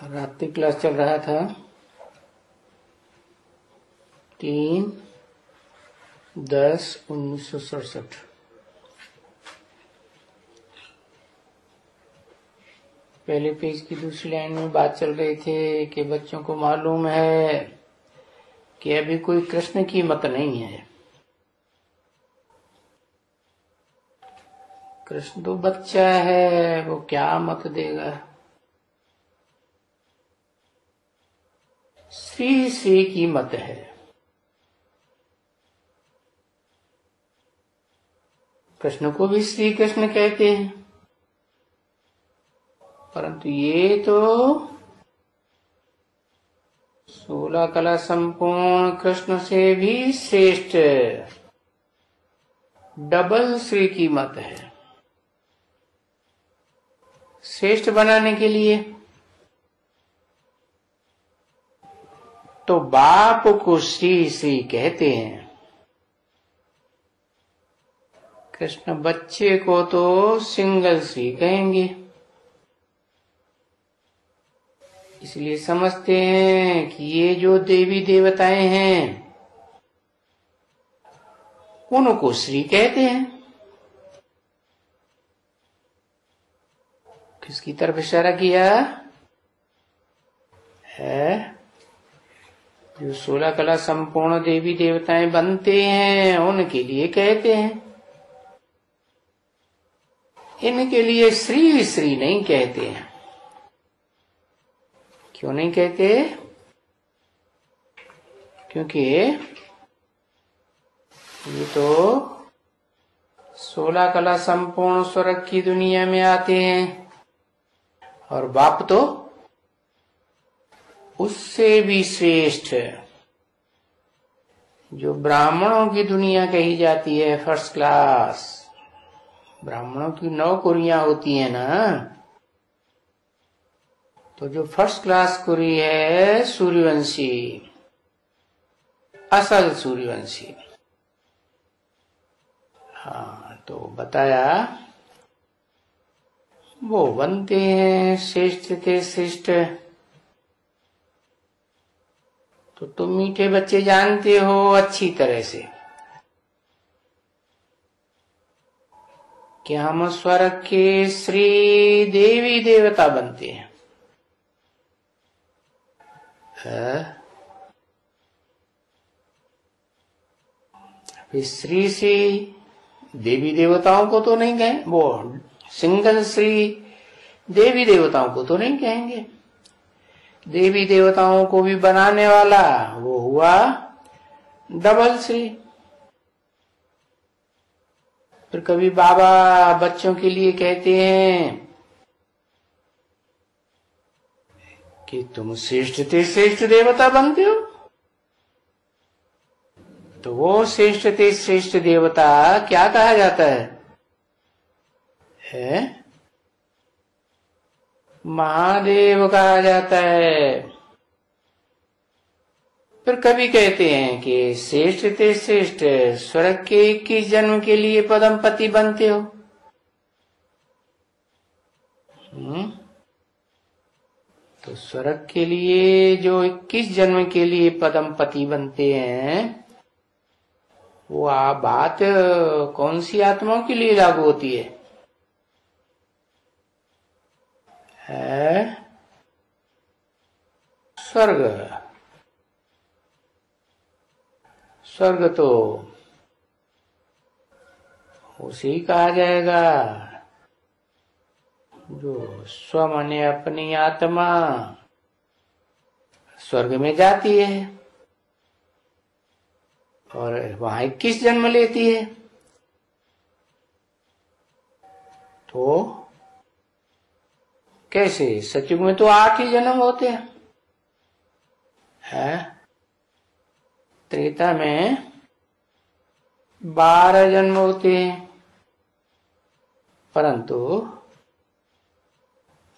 रात्रि क्लास चल रहा था 3/10/1967। पहले पेज की दूसरी लाइन में बात चल रही थी कि बच्चों को मालूम है कि अभी कोई कृष्ण की मत नहीं है। कृष्ण तो बच्चा है, वो क्या मत देगा। श्री श्री की मत है। कृष्ण को भी श्री कृष्ण कहते हैं, परंतु ये तो 16 कला संपूर्ण कृष्ण से भी श्रेष्ठ डबल श्री की मत है। श्रेष्ठ बनाने के लिए तो बाप को श्री श्री कहते हैं। कृष्ण बच्चे को तो सिंगल श्री कहेंगे। इसलिए समझते हैं कि ये जो देवी देवताएं हैं उनको श्री कहते हैं। किसकी तरफ इशारा किया है? जो 16 कला संपूर्ण देवी देवताएं बनते हैं उनके लिए कहते हैं। इनके लिए श्री श्री नहीं कहते हैं। क्यों नहीं कहते? क्योंकि ये तो 16 कला संपूर्ण स्वर्ग की दुनिया में आते हैं और बाप तो उससे भी श्रेष्ठ जो ब्राह्मणों की दुनिया कही जाती है, फर्स्ट क्लास। ब्राह्मणों की 9 कुरियां होती है ना, तो जो फर्स्ट क्लास कुरी है सूर्यवंशी, असल सूर्यवंशी। हाँ, तो बताया वो बनते हैं श्रेष्ठ थे श्रेष्ठ। तो तुम मीठे बच्चे जानते हो अच्छी तरह से कि हम स्वर्ग के श्री देवी देवता बनते हैं। श्री श्री देवी देवताओं को तो नहीं कहें, वो सिंगल श्री देवी देवताओं को तो नहीं कहेंगे। देवी देवताओं को भी बनाने वाला वो हुआ डबल श्री। फिर कभी बाबा बच्चों के लिए कहते हैं कि तुम श्रेष्ठ थे श्रेष्ठ देवता बनते हो, तो वो श्रेष्ठ थे श्रेष्ठ देवता क्या कहा जाता है? महादेव कहा जाता है। फिर कभी कहते हैं कि श्रेष्ठ थे श्रेष्ठ स्वर्ग के 21 जन्म के लिए पदमपति बनते हो। तो स्वर्ग के लिए जो 21 जन्म के लिए पदमपति बनते हैं, वो बात कौन सी आत्माओं के लिए लागू होती है? स्वर्ग। स्वर्ग तो उसे ही कहा जाएगा जो स्व माने अपनी आत्मा स्वर्ग में जाती है और वहां 21 जन्म लेती है। तो कैसे? सतयुग में तो 8 ही जन्म होते हैं। त्रेता में 12 जन्म होते हैं, परंतु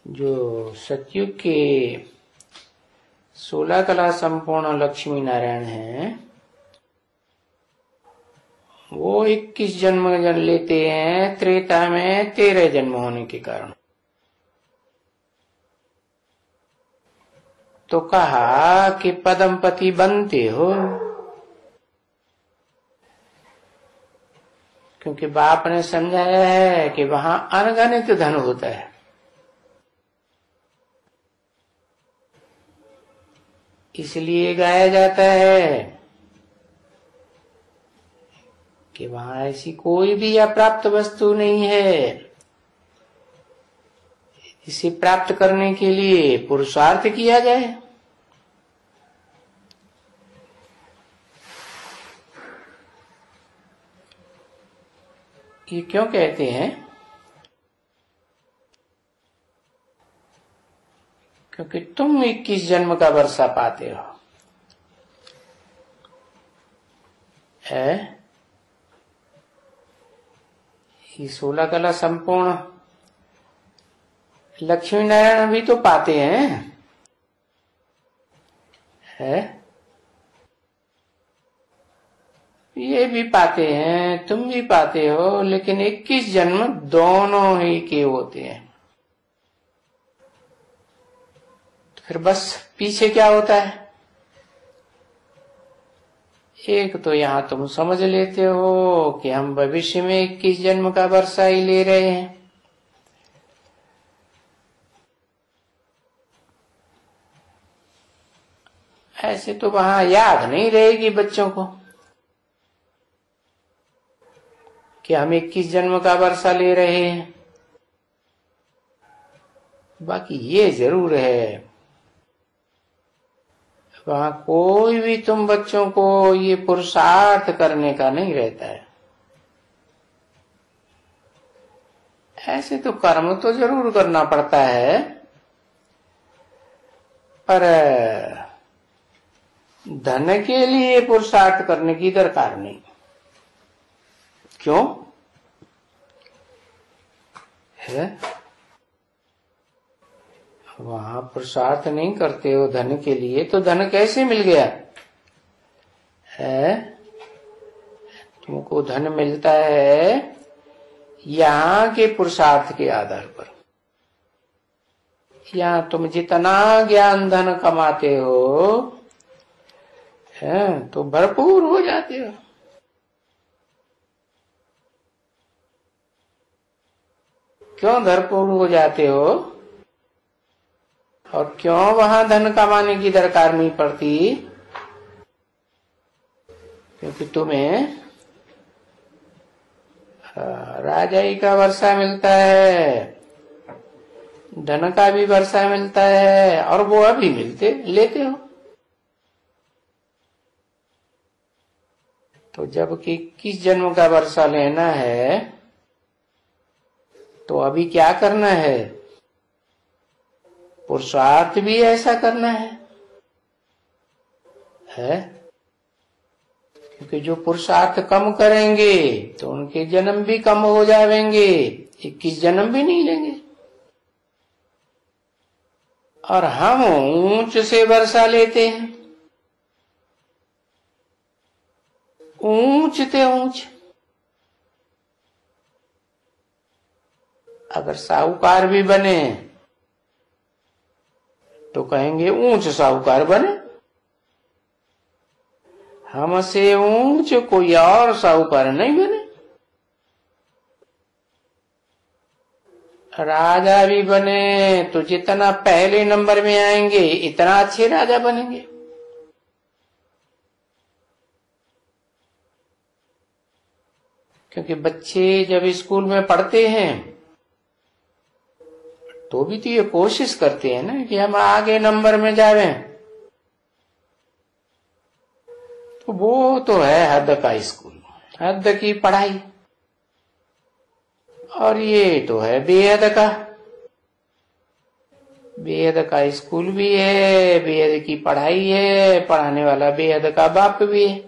जो सतयुग के 16 कला संपूर्ण लक्ष्मी नारायण हैं, वो 21 जन्म लेते हैं त्रेता में 13 जन्म होने के कारण। तो कहा कि पद्मपति बनते हो, क्योंकि बाप ने समझाया है कि वहां अनगणित धन होता है। इसलिए गाया जाता है कि वहां ऐसी कोई भी अप्राप्त वस्तु नहीं है। इसे प्राप्त करने के लिए पुरुषार्थ किया जाए। ये क्यों कहते हैं? क्योंकि तुम 21 जन्म का वर्षा पाते हो। ये 16 कला संपूर्ण लक्ष्मी नारायण भी तो पाते हैं, ये भी पाते हैं, तुम भी पाते हो, लेकिन 21 जन्म दोनों ही के होते हैं। तो फिर बस पीछे क्या होता है? एक तो यहां तुम समझ लेते हो कि हम भविष्य में 21 जन्म का वर्षा ही ले रहे हैं। ऐसे तो वहां याद नहीं रहेगी बच्चों को कि हम 21 जन्म का वर्षा ले रहे हैं। बाकी ये जरूर है, वहां कोई भी तुम बच्चों को ये पुरुषार्थ करने का नहीं रहता है। ऐसे तो कर्म तो जरूर करना पड़ता है, पर धन के लिए पुरुषार्थ करने की दरकार नहीं। क्यों है? वहां पुरुषार्थ नहीं करते हो धन के लिए, तो धन कैसे मिल गया है? तुमको धन मिलता है यहाँ के पुरुषार्थ के आधार पर। यहाँ तुम जितना ज्ञान धन कमाते हो तो भरपूर हो जाते हो। क्यों भरपूर हो जाते हो और क्यों वहां धन कमाने की दरकार नहीं पड़ती? क्योंकि तुम्हें राजाई का वर्षा मिलता है, धन का भी वर्षा मिलता है, और वो अभी लेते हो। तो जबकि 21 जन्म का वर्षा लेना है, तो अभी क्या करना है? पुरुषार्थ भी ऐसा करना है? क्योंकि जो पुरुषार्थ कम करेंगे तो उनके जन्म भी कम हो जाएंगे, 21 जन्म भी नहीं लेंगे। और हम ऊंच से वर्षा लेते हैं, ऊंच ते ऊंच। अगर साहूकार भी बने तो कहेंगे ऊंच साहूकार बने, हमसे ऊंच कोई और साहूकार नहीं बने। राजा भी बने तो जितना पहले नंबर में आएंगे इतना अच्छे राजा बनेंगे। क्योंकि बच्चे जब स्कूल में पढ़ते हैं तो भी तो ये कोशिश करते हैं ना कि हम आगे नंबर में जावे। तो वो तो है हद का स्कूल, हद की पढ़ाई, और ये तो है बेहद का। बेहद का स्कूल भी है, बेहद की पढ़ाई है, पढ़ाने वाला बेहद का बाप भी है।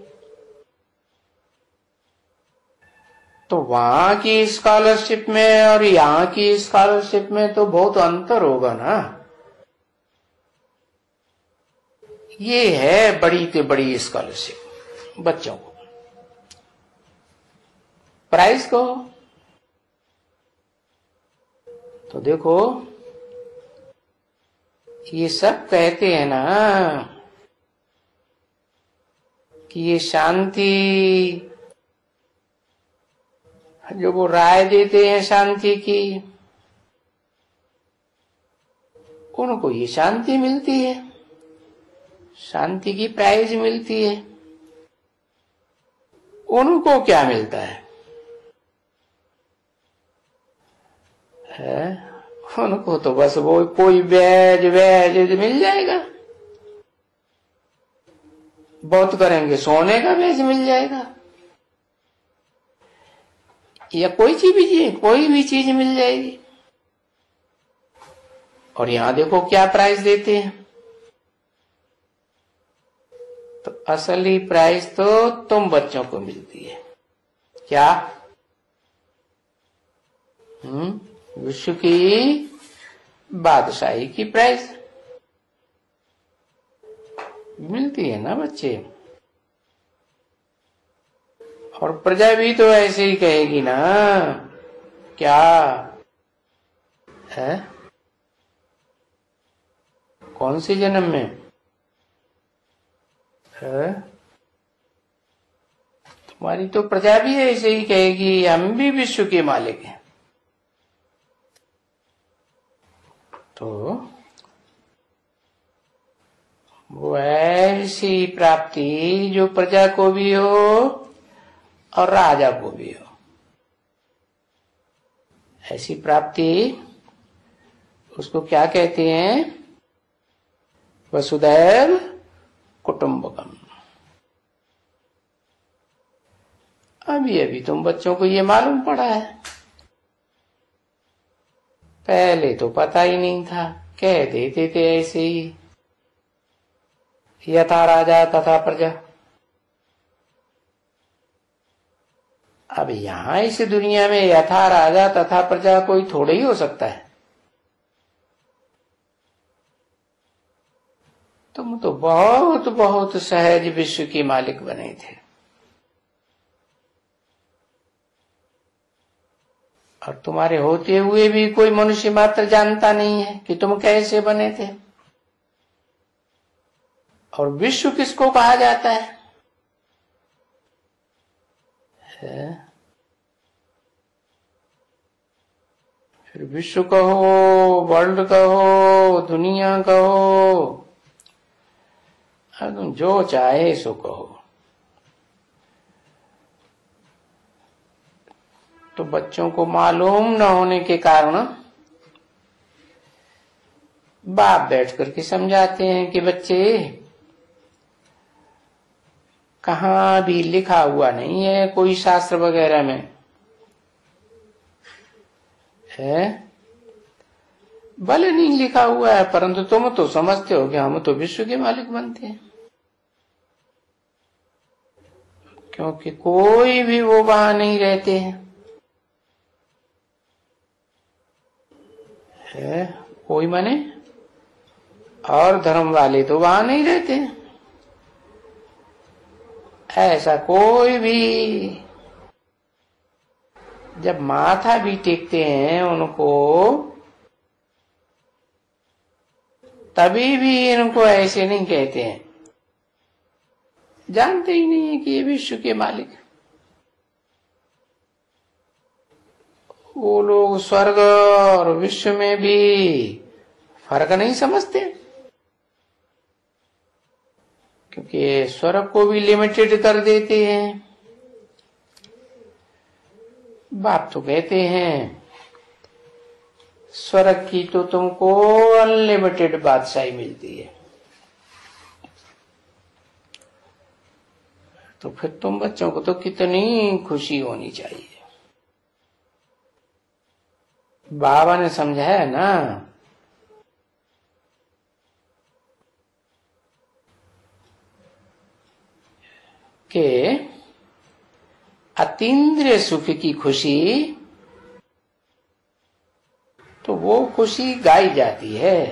तो वहां की स्कॉलरशिप में और यहाँ की स्कॉलरशिप में तो बहुत अंतर होगा ना। ये है बड़ी से बड़ी स्कॉलरशिप बच्चों को। प्राइस को तो देखो, ये सब कहते हैं ना कि ये शांति, जो वो राय देते हैं शांति की, उनको ये शांति मिलती है, शांति की प्राइज मिलती है। उनको क्या मिलता है? उनको तो बस वो कोई बैज मिल जाएगा, बहुत करेंगे सोने का बैज मिल जाएगा, या कोई भी चीज मिल जाएगी। और यहां देखो क्या प्राइस देते हैं। तो असली प्राइस तो तुम बच्चों को मिलती है। क्या? विश्व की बादशाही की प्राइस मिलती है ना बच्चे। और प्रजा भी तो ऐसे ही कहेगी ना। क्या है? कौन सी जन्म में है? तुम्हारी तो प्रजा भी ऐसे ही कहेगी, हम भी विश्व के मालिक हैं। तो वो ऐसी प्राप्ति जो प्रजा को भी हो और राजा को भी हो, ऐसी प्राप्ति, उसको क्या कहते हैं? वसुधैव कुटुंबकम। अभी तुम बच्चों को ये मालूम पड़ा है, पहले तो पता ही नहीं था, कह देते थे ऐसे ही, यथा राजा तथा प्रजा। अब यहां इस दुनिया में यथा राजा तथा प्रजा कोई थोड़े ही हो सकता है। तुम तो बहुत बहुत सहज विश्व के मालिक बने थे, और तुम्हारे होते हुए भी कोई मनुष्य मात्र जानता नहीं है कि तुम कैसे बने थे। और विश्व किसको कहा जाता है? फिर विश्व कहो, वर्ल्ड कहो, दुनिया कहो, तुम जो चाहे सो कहो। तो बच्चों को मालूम न होने के कारण बाप बैठ करके समझाते हैं कि बच्चे, कहाँ भी लिखा हुआ नहीं है कोई शास्त्र वगैरह में है, भले नहीं लिखा हुआ है, परंतु तुम तो समझते हो कि हम तो विश्व के मालिक बनते हैं। क्योंकि कोई भी वो वहां नहीं रहते हैं, कोई माने और धर्म वाले तो वहां नहीं रहते हैं। ऐसा कोई भी, जब माथा भी टेकते हैं उनको, तभी भी इनको ऐसे नहीं कहते हैं, जानते ही नहीं है कि ये विश्व के मालिक। वो लोग स्वर्ग और विश्व में भी फर्क नहीं समझते, क्योंकि स्वर्ग को भी लिमिटेड कर देते हैं। बाप तो कहते हैं स्वर्ग की तो तुमको अनलिमिटेड बादशाही मिलती है। तो फिर तुम बच्चों को तो कितनी खुशी होनी चाहिए। बाबा ने समझाया ना कि अतीन्द्रिय सुख की खुशी, तो वो खुशी गाई जाती है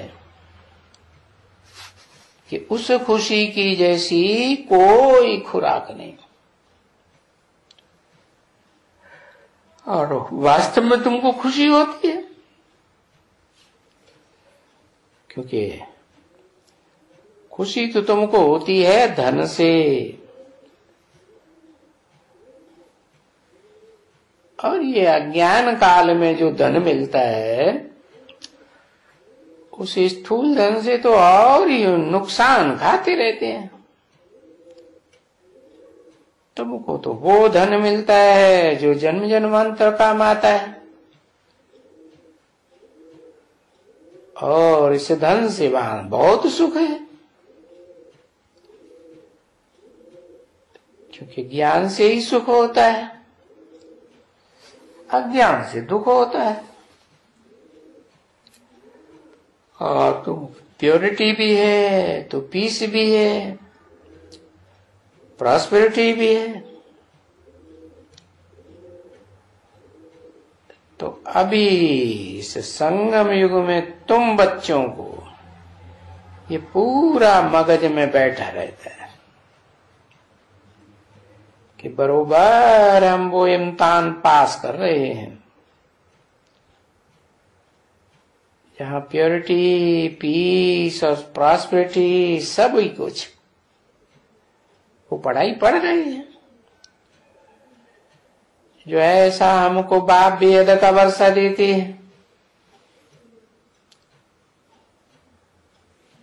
कि उस खुशी की जैसी कोई खुराक नहीं। और वास्तव में तुमको खुशी होती है, क्योंकि खुशी तो तुमको होती है धन से, और ये अज्ञान काल में जो धन मिलता है उस स्थूल धन से तो और ही नुकसान खाते रहते हैं। तुमको तो वो धन मिलता है जो जन्म जन्मांतर काम आता है, और इस धन से वहां बहुत सुख है, क्योंकि ज्ञान से ही सुख होता है, अज्ञान से दुख होता है। और तो प्योरिटी भी है तो पीस भी है, प्रॉस्पेरिटी भी है। तो अभी इस संगम युग में तुम बच्चों को ये पूरा मगज में बैठा रहता है कि बरोबर हम वो इम्तिहान पास कर रहे हैं, जहाँ प्योरिटी, पीस और प्रॉस्पेरिटी सब ही कुछ वो पढ़ाई पढ़ रहे हैं। जो ऐसा हमको बाप बेहद का वर्षा देते हैं,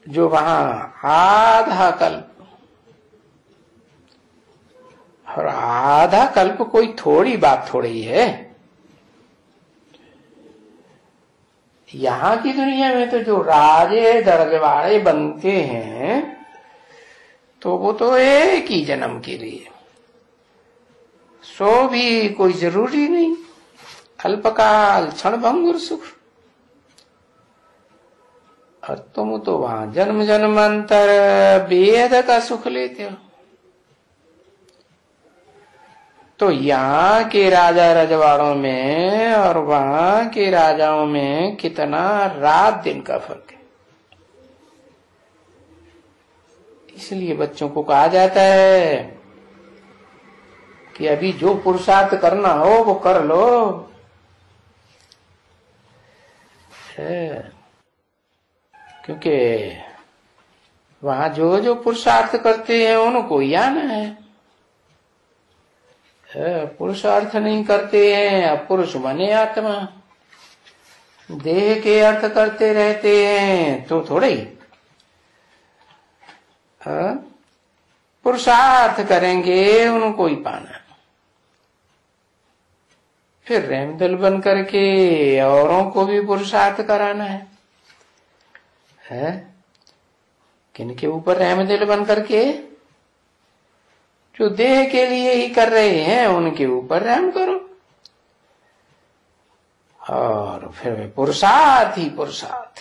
जो वहां आधा कल्प, और आधा कल्प कोई थोड़ी बात थोड़ी है। यहाँ की दुनिया में तो जो राजे दरबारे बनते हैं तो वो तो एक ही जन्म के लिए, सो भी कोई जरूरी नहीं, अल्पकाल क्षणभंगुर सुख। और तुम तो वहां जन्म जन्मांतर बेहद का सुख लेते हो। तो यहाँ के राजा रजवाड़ों में और वहां के राजाओं में कितना रात दिन का फर्क है। इसलिए बच्चों को कहा जाता है कि अभी जो पुरुषार्थ करना हो वो कर लो। क्योंकि वहां जो जो पुरुषार्थ करते हैं उनको ही आना है। पुरुषार्थ नहीं करते हैं, अब पुरुष बने आत्मा, देह के अर्थ करते रहते हैं तो थोड़े ही पुरुषार्थ करेंगे उनको ही पाना। फिर रहमदिल बन करके औरों को भी पुरुषार्थ कराना है? किनके ऊपर रहमदिल बन करके? जो देह के लिए ही कर रहे हैं उनके ऊपर रहम करो, और फिर पुरुषार्थ ही पुरुषार्थ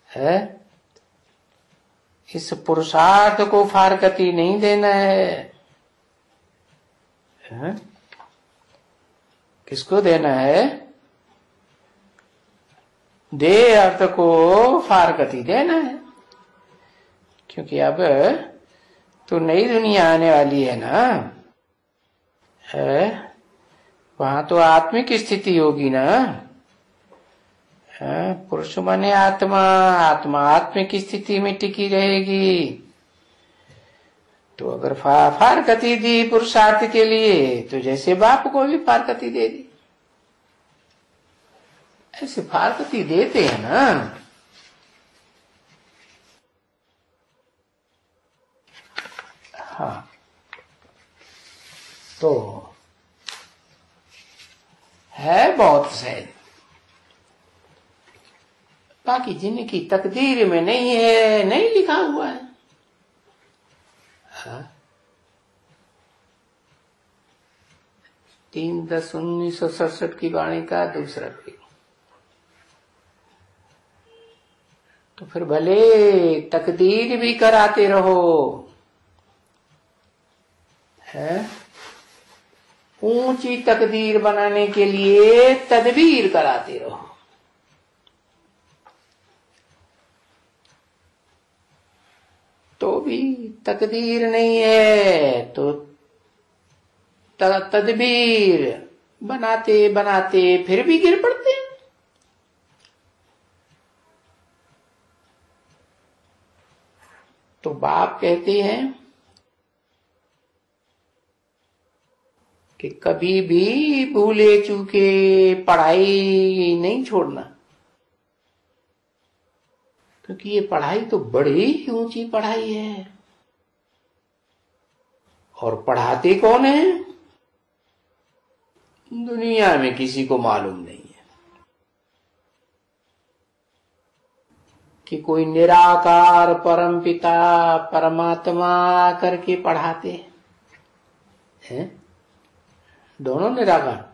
है। इस पुरुषार्थ को फारकती नहीं देना है। किसको देना है? देह अर्थ को फारकती देना है, क्योंकि अब तो नई दुनिया आने वाली है ना, वहां तो आत्मिक स्थिति होगी ना। पुरुष माने आत्मा, आत्मा आत्मिक स्थिति में टिकी रहेगी। तो अगर फारकती दी पुरुषार्थ के लिए तो जैसे बाप को भी फारकती दे दी, ऐसे फारकती देते हैं ना। हाँ, तो है बहुत सहज। बाकी जिनकी तकदीर में नहीं है, नहीं लिखा हुआ है। हाँ? 3/10/1967 की वाणी का दूसरा पेज। तो फिर भले तकदीर भी कराते रहो, है? ऊंची तकदीर बनाने के लिए तदबीर कराते रहो। तो भी तकदीर नहीं है तो तदबीर बनाते बनाते फिर भी गिर पड़ते। तो बाप कहते हैं कि कभी भी भूले चूके पढ़ाई नहीं छोड़ना, क्योंकि ये पढ़ाई तो बड़ी ही ऊंची पढ़ाई है। और पढ़ाते कौन है? दुनिया में किसी को मालूम नहीं है कि कोई निराकार परमपिता परमात्मा करके पढ़ाते हैं। दोनों निराकार?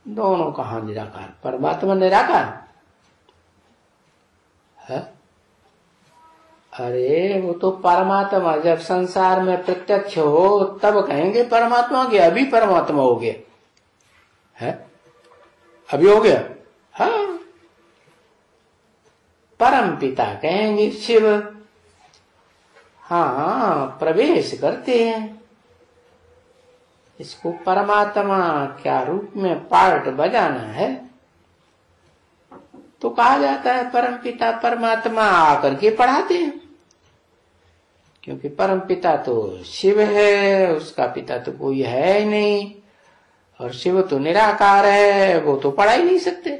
दोनों कहाँ निराकार? परमात्मा निराकार है? अरे वो तो परमात्मा जब संसार में प्रत्यक्ष हो तब कहेंगे परमात्मा के, अभी परमात्मा हो गया है, अभी हो गया। हाँ, परम पिता कहेंगे शिव। हाँ, प्रवेश करते हैं इसको परमात्मा क्या रूप में पार्ट बजाना है तो कहा जाता है परम पिता परमात्मा आकर के पढ़ाते हैं, क्योंकि परम पिता तो शिव है, उसका पिता तो कोई है ही नहीं, और शिव तो निराकार है, वो तो पढ़ा ही नहीं सकते।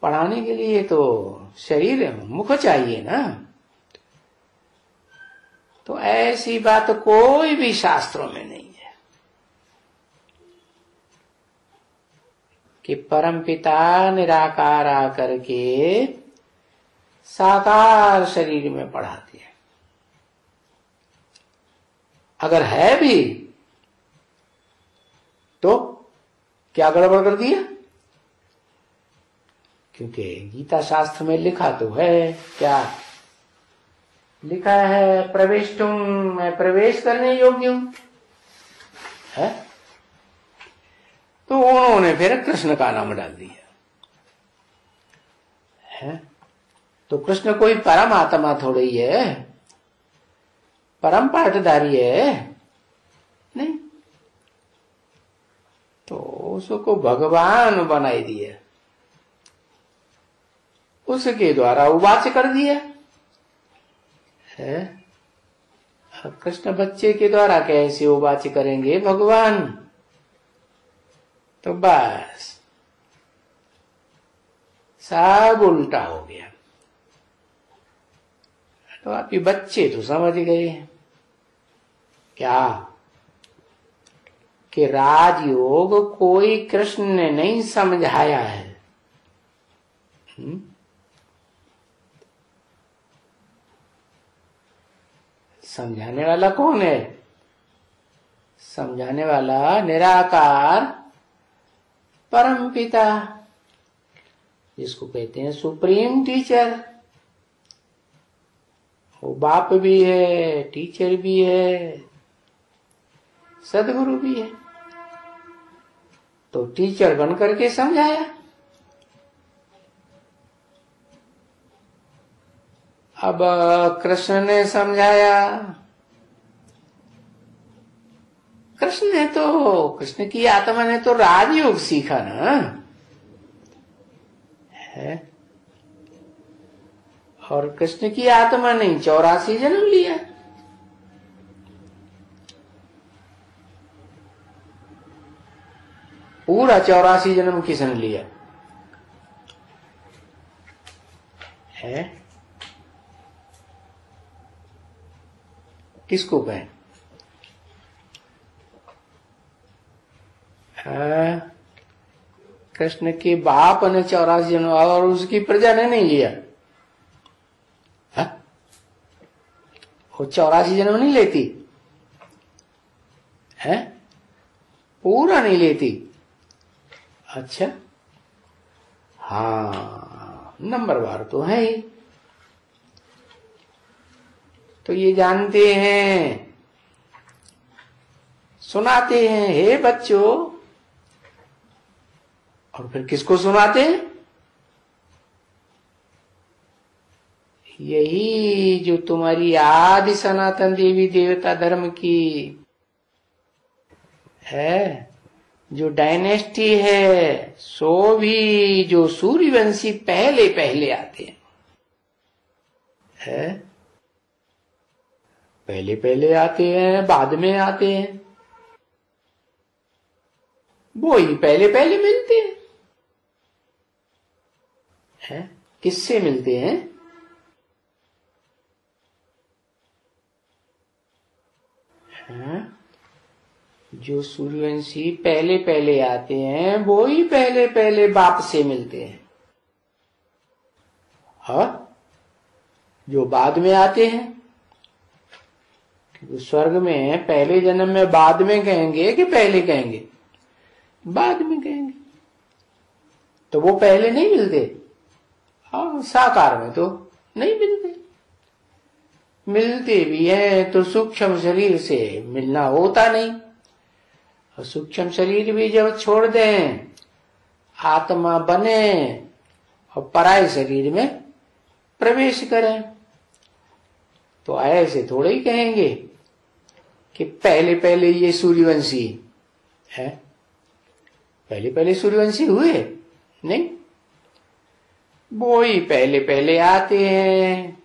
पढ़ाने के लिए तो शरीर मुख चाहिए ना। तो ऐसी बात कोई भी शास्त्रों में नहीं है कि परम पिता निराकार आकर के साकार शरीर में पढ़ाते हैं। अगर है भी तो क्या गड़बड़ कर दिया? क्योंकि गीता शास्त्र में लिखा तो है, क्या लिखा है? प्रवेष्टुम, मैं प्रवेश करने योग्य हूं है? तो उन्होंने फिर कृष्ण का नाम डाल दिया है। तो कृष्ण कोई परम आत्मा थोड़ी है, परम पाठधारी है नहीं, तो उसको भगवान बनाई दिया, उसके द्वारा उवाच कर दिया है। कृष्ण बच्चे के द्वारा कैसे उवाच करेंगे भगवान? तो बस सब उल्टा हो गया। तो आपके बच्चे तो समझ गए क्या कि राजयोग कोई कृष्ण ने नहीं समझाया है। समझाने वाला कौन है? समझाने वाला निराकार परम पिता, जिसको कहते हैं सुप्रीम टीचर। वो बाप भी है, टीचर भी है, सदगुरु भी है। तो टीचर बन करके समझाया। अब कृष्ण ने समझाया। कृष्ण की आत्मा ने तो राजयोग सीखा ना है, और कृष्ण की आत्मा ने 84 जन्म लिया। पूरा 84 जन्म किसने लिया है? किसको कहें? कृष्ण के बाप ने 84 जन्म और उसकी प्रजा ने नहीं लिया है? वो 84 जन्म नहीं लेती है, पूरा नहीं लेती। अच्छा, हाँ, नंबरवार तो है ही। तो ये जानते हैं, सुनाते हैं, हे बच्चों। और फिर किसको सुनाते हैं? यही जो तुम्हारी आदि सनातन देवी देवता धर्म की है, जो डायनेस्टी है, सो भी जो सूर्यवंशी पहले पहले आते हैं है? पहले पहले आते हैं बाद में आते हैं, वो ही पहले पहले मिलते हैं। किससे मिलते हैं? जो सूर्यवंशी पहले पहले आते हैं वो ही पहले पहले बाप से मिलते हैं, और जो बाद में आते हैं, क्योंकि स्वर्ग में पहले जन्म में बाद में कहेंगे कि पहले कहेंगे? बाद में कहेंगे, तो वो पहले नहीं मिलते। हाँ, साकार में तो नहीं मिलते, मिलते भी हैं तो सूक्ष्म शरीर से मिलना होता नहीं, और सूक्ष्म शरीर भी जब छोड़ दें, आत्मा बने और पराये शरीर में प्रवेश करें, तो ऐसे थोड़े ही कहेंगे कि पहले पहले ये सूर्यवंशी है, पहले पहले सूर्यवंशी हुए नहीं, वो ही पहले पहले आते हैं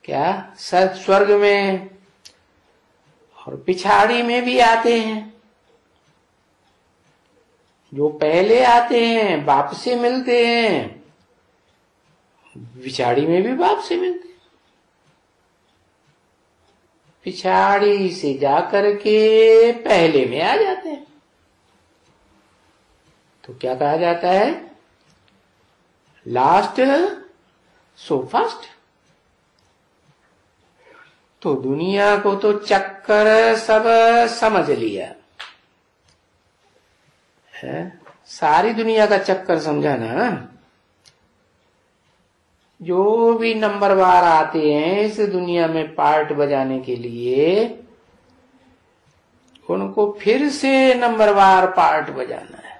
क्या स्वर्ग में, और पिछाड़ी में भी आते हैं। जो पहले आते हैं बाप से मिलते हैं, पिछाड़ी में भी बाप से मिलते हैं, पिछाड़ी से जाकर के पहले में आ जाते हैं। तो क्या कहा जाता है? Last so first. तो दुनिया को तो चक्कर सब समझ लिया है, सारी दुनिया का चक्कर समझा ना। जो भी नंबरवार आते हैं इस दुनिया में पार्ट बजाने के लिए, उनको फिर से नंबरवार पार्ट बजाना है।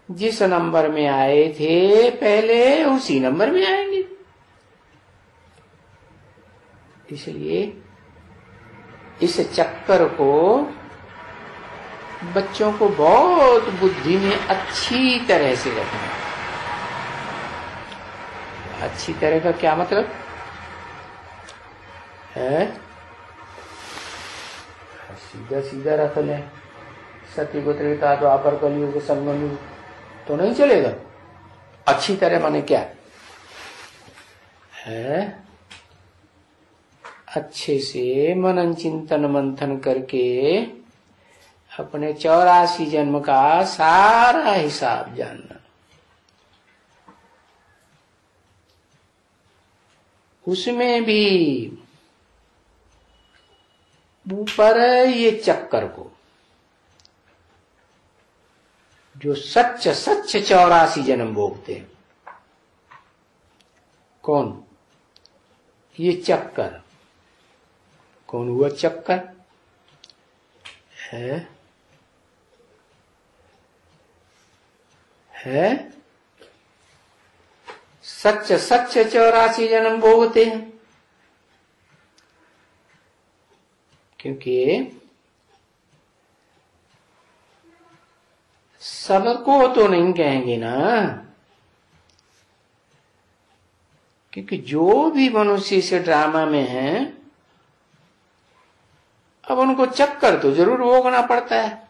जिस नंबर में आए थे पहले उसी नंबर में आएंगे। इसलिए इस चक्कर को बच्चों को बहुत बुद्धि में अच्छी तरह से रखना। अच्छी तरह का क्या मतलब है? सीधा सीधा रख लें, सत्य को त्रेता द्वापर कलयुग संगम युग, तो नहीं चलेगा। अच्छी तरह माने क्या है? अच्छे से मनन चिंतन मंथन करके अपने 84 जन्म का सारा हिसाब जानना, उसमें भी ऊपर ये चक्कर को, जो सच सच 84 जन्म भोगते हैं, कौन? ये चक्कर। कौन हुआ चक्कर? है सच सच 84 जन्म भोगते हैं, क्योंकि सबको तो नहीं कहेंगे ना, क्योंकि जो भी मनुष्य इस ड्रामा में है, अब उनको चक्कर तो जरूर भोगना पड़ता है।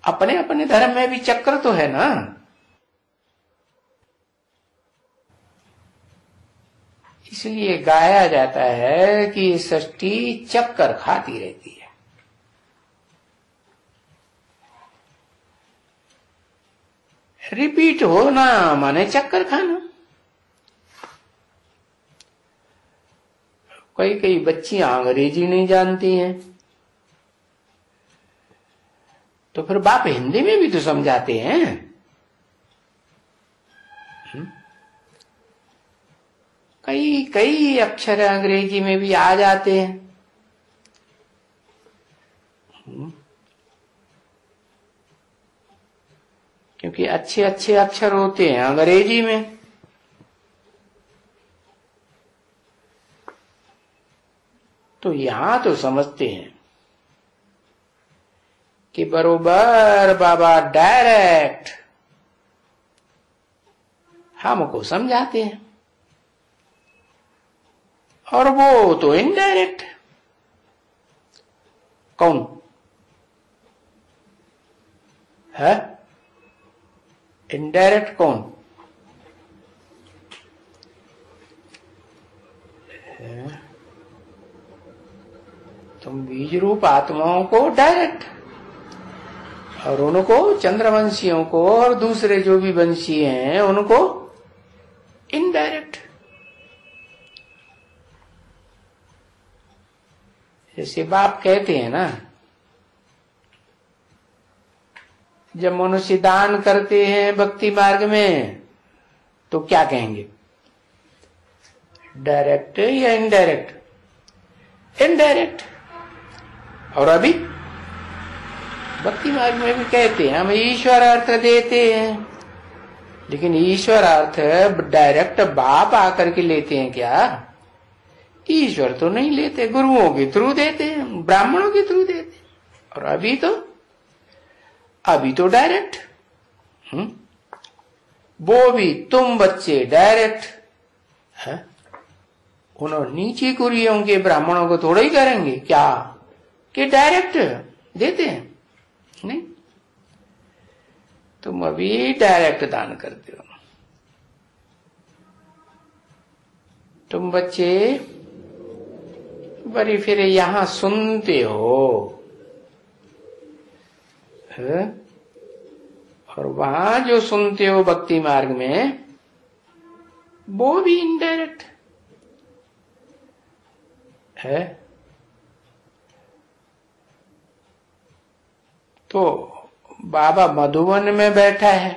अपने अपने धर्म में भी चक्कर तो है ना। इसलिए गाया जाता है कि सृष्टि चक्कर खाती रहती है। रिपीट होना माने चक्कर खाना। कई कई बच्चियां अंग्रेजी नहीं जानती हैं, तो फिर बाप हिंदी में भी तो समझाते हैं। कई कई अक्षर अंग्रेजी में भी आ जाते हैं। क्योंकि अच्छे अच्छे अक्षर होते हैं अंग्रेजी में। तो यहां तो समझते हैं कि बरोबर बाबा डायरेक्ट हमको समझाते हैं। और वो तो इनडायरेक्ट। कौन है इनडायरेक्ट? कौन है? तुम बीज रूप आत्माओं को डायरेक्ट, और उनको चंद्रवंशियों को और दूसरे जो भी वंशी हैं उनको इनडायरेक्ट। जैसे बाप कहते हैं ना, जब मनुष्य दान करते हैं भक्ति मार्ग में तो क्या कहेंगे, डायरेक्ट या इनडायरेक्ट? इनडायरेक्ट। और अभी भक्ति मार्ग में भी कहते हैं हम ईश्वर अर्थ देते हैं, लेकिन ईश्वर अर्थ डायरेक्ट बाप आकर के लेते हैं क्या? ईश्वर तो नहीं लेते, गुरुओं के थ्रू देते हैं, ब्राह्मणों के थ्रू देते हैं। और अभी तो डायरेक्ट। वो भी तुम बच्चे डायरेक्ट है, उन्होंने नीचे कुरियों के ब्राह्मणों को थोड़ा ही करेंगे क्या कि डायरेक्ट देते हैं? नहीं, तुम अभी डायरेक्ट दान करते हो। तुम बच्चे बड़ी फिर यहां सुनते हो है? और वहां जो सुनते हो भक्ति मार्ग में वो भी इनडायरेक्ट है। तो बाबा मधुबन में बैठा है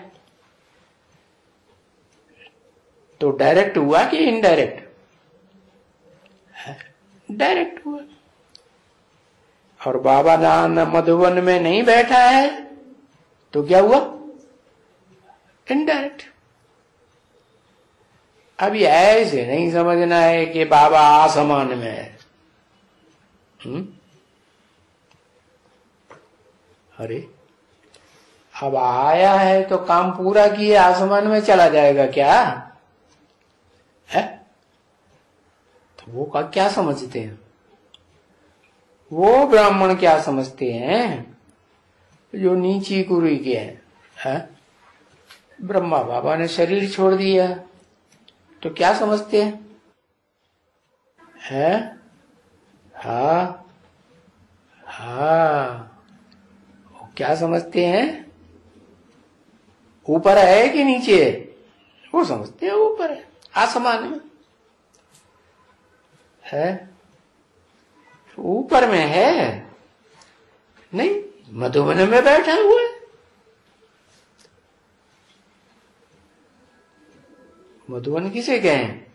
तो डायरेक्ट हुआ कि इनडायरेक्ट? डायरेक्ट हुआ। और बाबा दान मधुबन में नहीं बैठा है तो क्या हुआ? इनडायरेक्ट। अभी ऐसे नहीं समझना है कि बाबा आसमान में है। अरे अब आया है तो काम पूरा किए आसमान में चला जाएगा क्या है? तो वो का क्या समझते हैं, वो ब्राह्मण क्या समझते हैं जो नीची कुरी के हैं? ब्रह्मा बाबा ने शरीर छोड़ दिया तो क्या समझते हैं? हाँ, वो क्या समझते हैं? ऊपर है कि नीचे है? वो समझते हैं ऊपर है, आसमान में है। ऊपर में है नहीं, मधुबन में बैठा हुआ है। मधुबन किसे कहें?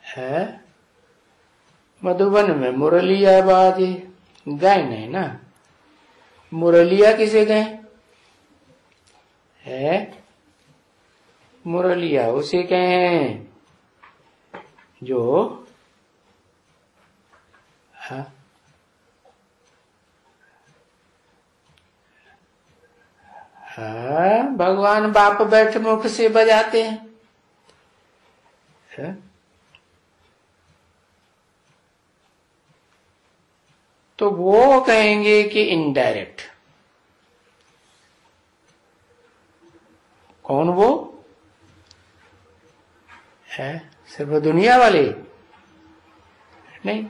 है मधुबन में मुरलिया बाजे, गाय नहीं ना। मुरलिया किसे कहें? है मुरलिया उसे कहें जो भगवान बाप बैठ मुख से बजाते हैं है? तो वो कहेंगे कि इनडायरेक्ट। कौन वो है? सिर्फ दुनिया वाले नहीं,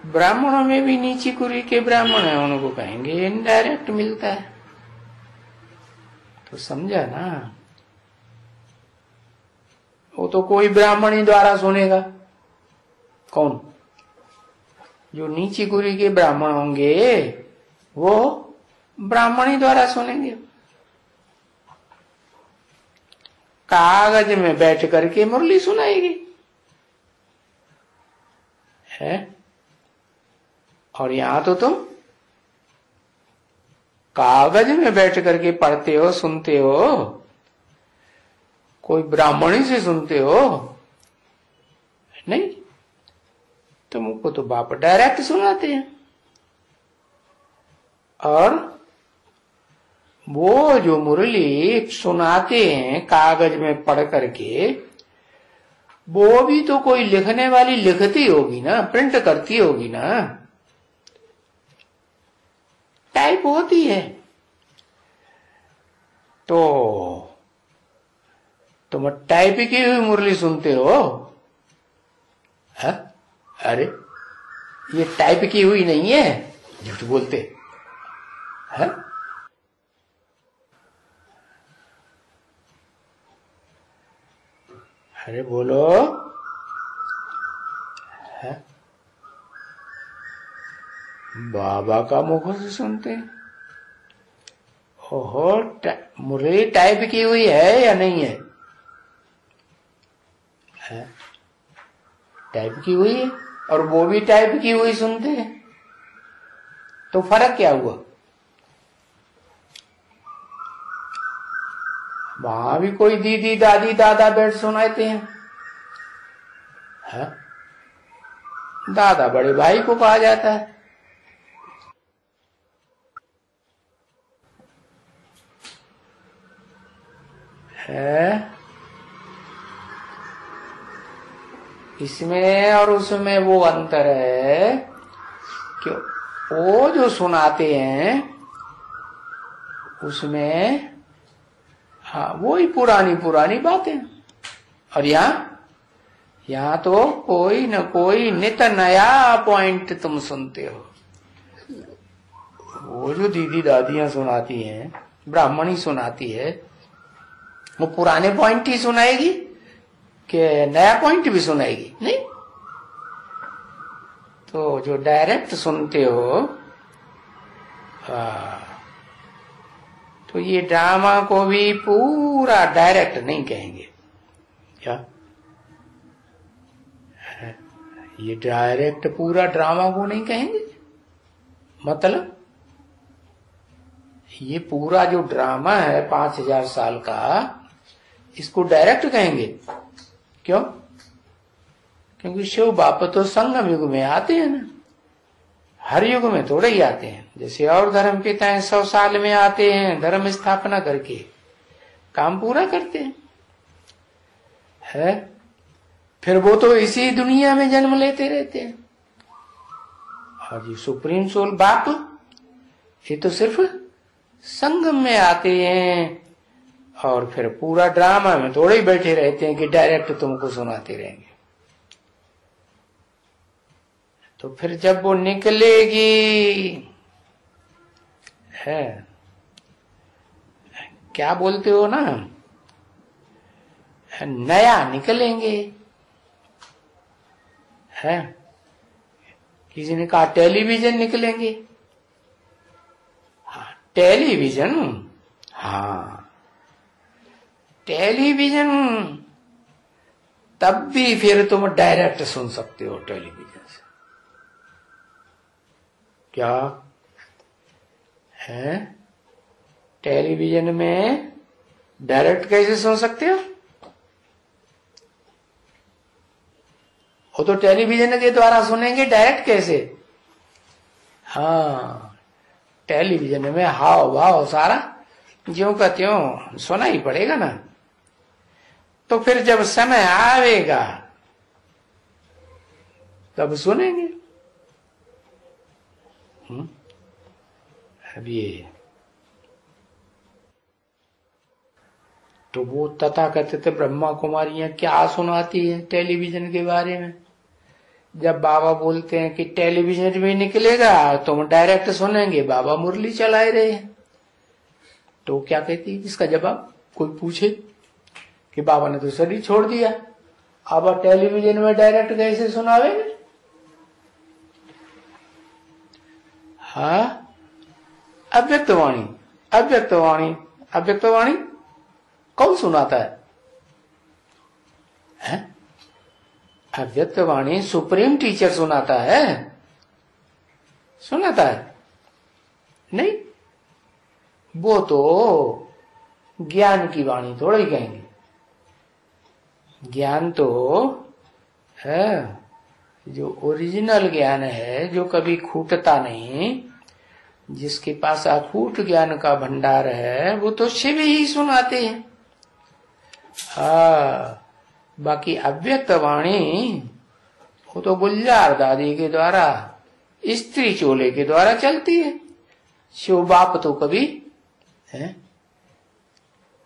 ब्राह्मणों में भी नीची कुरी के ब्राह्मण है, उनको कहेंगे इनडायरेक्ट मिलता है। तो समझा ना? वो तो कोई ब्राह्मणी द्वारा सुनेगा। कौन? जो नीची कुरी के ब्राह्मण होंगे वो ब्राह्मणी द्वारा सुनेंगे। कागज में बैठ करके मुरली सुनाएगी है। और यहां तो तुम कागज में बैठ करके पढ़ते हो, सुनते हो, कोई ब्राह्मणी से सुनते हो नहीं, तुमको तो बाप डायरेक्ट सुनाते हैं। और वो जो मुरली सुनाते हैं कागज में पढ़ करके, वो भी तो कोई लिखने वाली लिखती होगी ना, प्रिंट करती होगी ना, टाइप होती है। तो तुम टाइप की हुई मुरली सुनते हो? है? अरे ये टाइप की हुई नहीं है, झूठ बोलते है। अरे बोलो है? बाबा का मुख से सुनते। ओहो, मुरली टाइप की हुई है या नहीं है? टाइप की हुई है, और वो भी टाइप की हुई सुनते हैं। तो फर्क क्या हुआ? वहां भी कोई दीदी दादी दादा बैठ सुनाते हैं, है? दादा बड़े भाई को कहा जाता है? इसमें और उसमें वो अंतर है कि वो जो सुनाते हैं उसमें हाँ वो ही पुरानी पुरानी बातें, और यहाँ तो कोई न कोई नित नया पॉइंट तुम सुनते हो। वो जो दीदी दादियां सुनाती हैं, ब्राह्मणी सुनाती है, वो पुराने पॉइंट ही सुनाएगी कि नया पॉइंट भी सुनाएगी? नहीं। तो जो डायरेक्ट सुनते हो, तो ये ड्रामा को भी पूरा डायरेक्ट नहीं कहेंगे। क्या ये डायरेक्ट पूरा ड्रामा को नहीं कहेंगे? मतलब ये पूरा जो ड्रामा है 5000 साल का, इसको डायरेक्ट कहेंगे? क्यों? क्योंकि शिव बापा तो संगम युग में आते हैं ना, हर युग में थोड़े ही आते हैं। जैसे और धर्म पिता 100 साल में आते हैं, धर्म स्थापना करके काम पूरा करते हैं, है? फिर वो तो इसी दुनिया में जन्म लेते रहते हैं। और ये सुप्रीम सोल बाप, ये तो सिर्फ संगम में आते हैं, और फिर पूरा ड्रामा में थोड़े ही बैठे रहते हैं कि डायरेक्ट तुमको सुनाते रहेंगे। तो फिर जब वो निकलेगी, है क्या बोलते हो ना, नया निकलेंगे, है? किसी ने कहा टेलीविजन निकलेंगे। हाँ, टेलीविजन, हाँ टेलीविजन, तब भी फिर तुम डायरेक्ट सुन सकते हो टेलीविजन से। क्या है? टेलीविजन में डायरेक्ट कैसे सुन सकते हो? वो तो टेलीविजन के द्वारा सुनेंगे, डायरेक्ट कैसे? हाँ, टेलीविजन में हाव भाव सारा ज्यों का त्यों सुना ही पड़ेगा ना। तो फिर जब समय आवेगा तब सुनेंगे। अब ये तो वो तथाकथित ब्रह्मा कुमारियां क्या सुनाती है टेलीविजन के बारे में? जब बाबा बोलते हैं कि टेलीविजन में निकलेगा, तुम डायरेक्ट सुनेंगे, बाबा मुरली चलाए रहे हैं, तो क्या कहती है इसका जवाब? कोई पूछे कि बाबा ने तो शरीर छोड़ दिया, अब टेलीविजन में डायरेक्ट कैसे सुनावेंगे? हाँ, अव्यक्तवाणी, अव्यक्तवाणी, अव्यक्तवाणी कौन सुनाता है? अव्यक्तवाणी सुप्रीम टीचर सुनाता है, सुनाता है? नहीं, वो तो ज्ञान की वाणी थोड़ा ही कहेंगे। ज्ञान तो है जो ओरिजिनल ज्ञान है, जो कभी खूटता नहीं, जिसके पास अखूट ज्ञान का भंडार है, वो तो शिव ही सुनाते हैं। बाकी अव्यक्त वाणी वो तो गुलजार दादी के द्वारा, स्त्री चोले के द्वारा चलती है। शिव बाप तो कभी है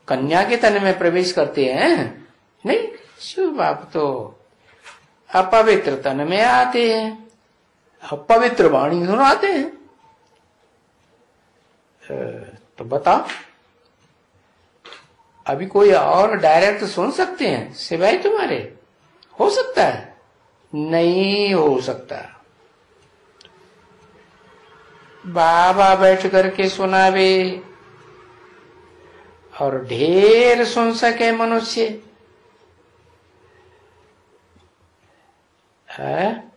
कन्या के तन में प्रवेश करते हैं नहीं, शिव बाप तो अपवित्र तन में आते हैं, अपवित्र वाणी सुनाते हैं। तो बताओ, अभी कोई और डायरेक्ट सुन सकते हैं सिवाय तुम्हारे? हो सकता है? नहीं हो सकता। बाबा बैठ करके सुनावे और ढेर सुन सके मनुष्य है,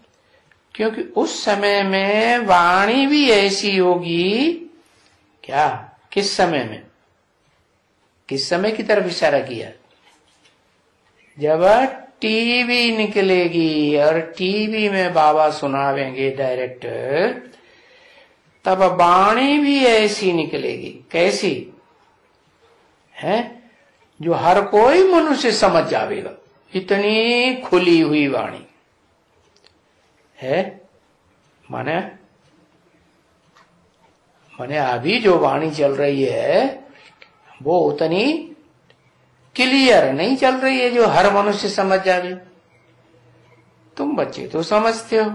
क्योंकि उस समय में वाणी भी ऐसी होगी। क्या? किस समय में? किस समय की तरफ इशारा किया? जब टीवी निकलेगी और टीवी में बाबा सुनावेंगे डायरेक्ट, तब वाणी भी ऐसी निकलेगी। कैसी है? जो हर कोई मनुष्य समझ जाएगा, इतनी खुली हुई वाणी है। माने अभी जो वाणी चल रही है वो उतनी क्लियर नहीं चल रही है जो हर मनुष्य समझ जाए। तुम बच्चे तो समझते हो,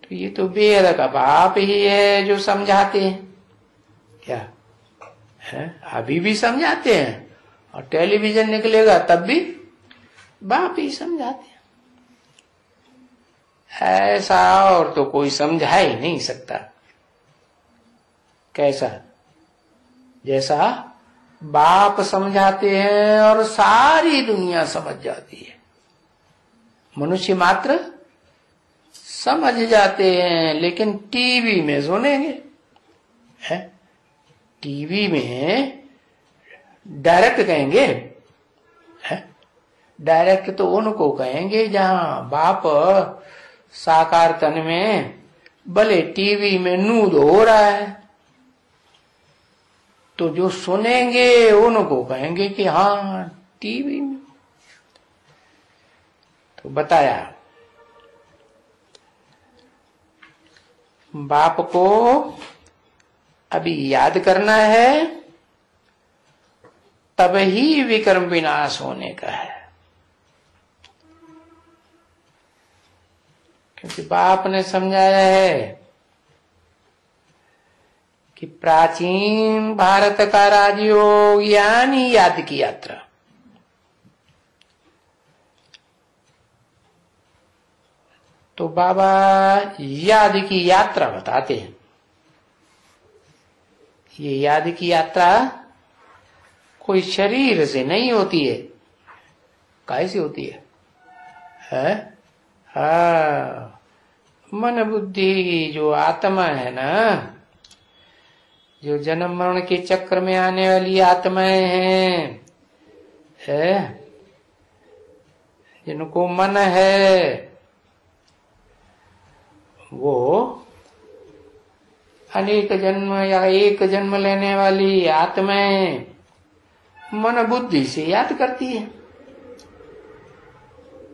तो ये तो वेद का बाप ही है जो समझाते हैं। क्या है? अभी भी समझाते हैं, और टेलीविजन निकलेगा तब भी बाप ही समझाते हैं। ऐसा और तो कोई समझा ही नहीं सकता। कैसा? जैसा बाप समझाते हैं और सारी दुनिया समझ जाती है, मनुष्य मात्र समझ जाते हैं। लेकिन टीवी में सुनेंगे, है? टीवी में डायरेक्ट कहेंगे, है? डायरेक्ट तो उनको कहेंगे जहां बाप साकार तन में, भले टीवी में नूद हो रहा है, तो जो सुनेंगे उनको कहेंगे कि हाँ टीवी में। तो बताया, बाप को अभी याद करना है, तब ही विक्रम विनाश होने का है। क्योंकि बाप ने समझाया है कि प्राचीन भारत का राजयोग यानी याद की यात्रा। तो बाबा याद की यात्रा बताते हैं। ये याद की यात्रा कोई शरीर से नहीं होती है। कैसे होती है? हाँ, मन बुद्धि जो आत्मा है ना, जो जन्म मरण के चक्र में आने वाली आत्माएं हैं, है? जिनको मन है, वो अनेक जन्म या एक जन्म लेने वाली आत्माएं मन बुद्धि से याद करती है।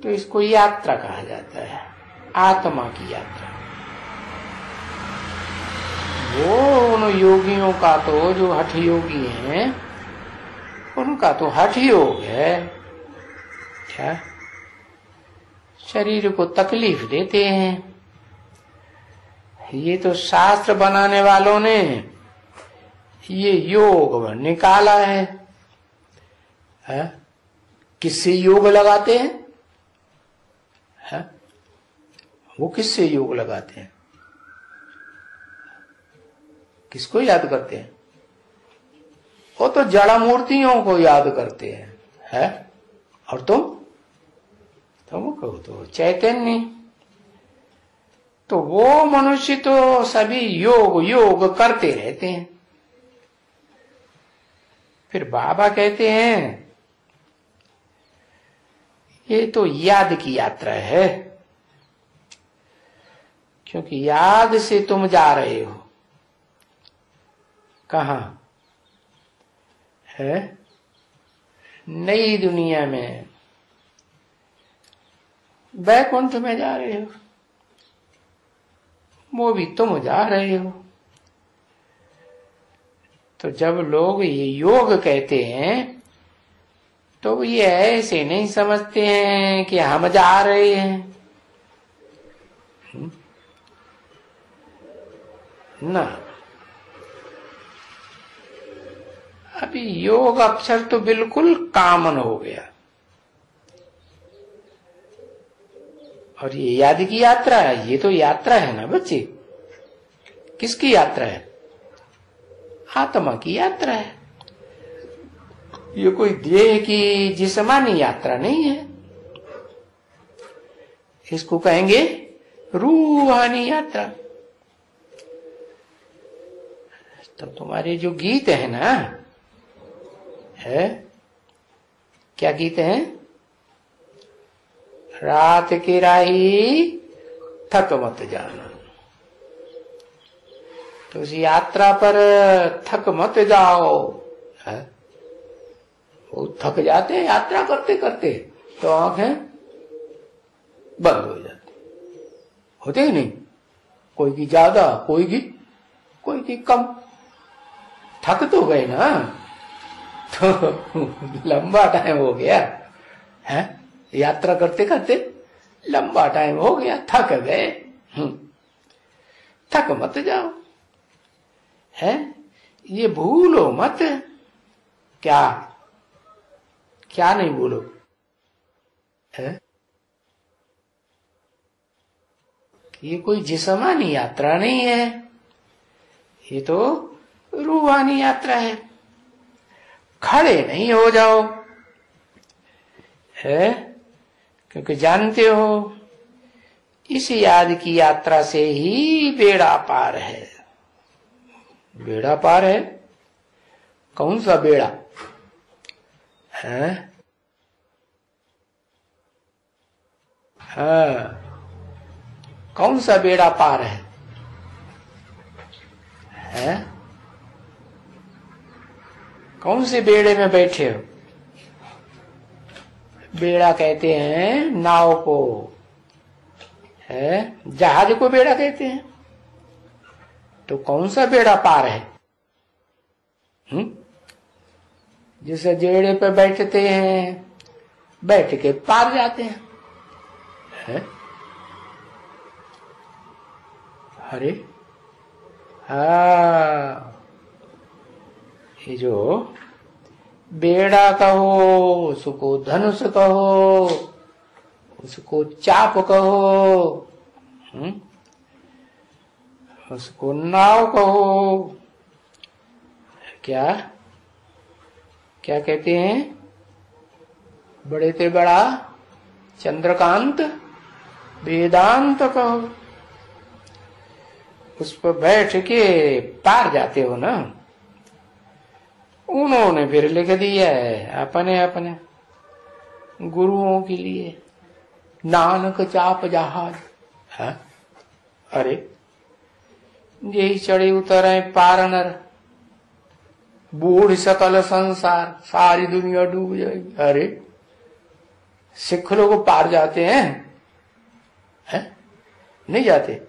तो इसको यात्रा कहा जाता है, आत्मा की यात्रा। वो उन योगियों का तो, जो हठ योगी हैं, उनका तो हठ योग है। क्या? शरीर को तकलीफ देते हैं। ये तो शास्त्र बनाने वालों ने ये योग निकाला है। किससे योग लगाते हैं? वो किससे योग लगाते हैं? किसको याद करते हैं? वो तो जड़ा मूर्तियों को याद करते हैं, है? और तुम कहो तो चैतन्य। तो वो मनुष्य तो सभी योग करते रहते हैं। फिर बाबा कहते हैं ये तो याद की यात्रा है, क्योंकि याद से तुम जा रहे हो। कहाँ है? नई दुनिया में। वैकुंठ में जा रहे हो, वो भी तुम जा रहे हो। तो जब लोग ये योग कहते हैं तो ये ऐसे नहीं समझते हैं कि हम जा रहे हैं ना। अभी योग अक्षर तो बिल्कुल कॉमन हो गया। और ये याद की यात्रा है, ये तो यात्रा है ना बच्चे। किसकी यात्रा है? आत्मा की यात्रा है। ये कोई देह की जिस्मानी यात्रा नहीं है। इसको कहेंगे रूहानी यात्रा। तो तुम्हारे जो गीत है ना, है क्या गीत है? रात की राही थक मत जाना। तो उस यात्रा पर थक मत जाओ। है? वो थक जाते हैं यात्रा करते करते, तो आंखें बंद हो जाती, होते ही नहीं। कोई की ज्यादा, कोई की कम। थक तो गए ना, तो लंबा टाइम हो गया है। यात्रा करते करते लंबा टाइम हो गया, थक गए। थक मत जाओ, है? ये भूलो मत। क्या क्या नहीं भूलो, है? ये कोई जिस्मानी यात्रा नहीं है, ये तो रूहानी यात्रा है। खड़े नहीं हो जाओ, है? क्योंकि जानते हो इस याद की यात्रा से ही बेड़ा पार है। बेड़ा पार है? कौन सा बेड़ा है? हाँ, कौन सा बेड़ा पार है? हैं? कौन से बेड़े में बैठे हो? बेड़ा कहते हैं नाव को, है? जहाज को बेड़ा कहते हैं। तो कौन सा बेड़ा पार है? जिस जेड़े पे बैठते हैं, बैठ के पार जाते हैं, है? अरे हाँ, ये जो बेड़ा कहो, उसको धनुष कहो, उसको चाप कहो, उसको नाव कहो, क्या क्या कहते हैं? बड़े ते बड़ा चंद्रकांत वेदांत कहो। उस पर बैठ के पार जाते हो ना। उन्होंने फिर लिख दिया है अपने अपने गुरुओं के लिए, नानक चाप जहाज है। अरे यही चढ़े उतरे पार नर, बूढ़ सकल संसार, सारी दुनिया डूब जाएगी। अरे सिख लोग पार जाते हैं, है? नहीं जाते?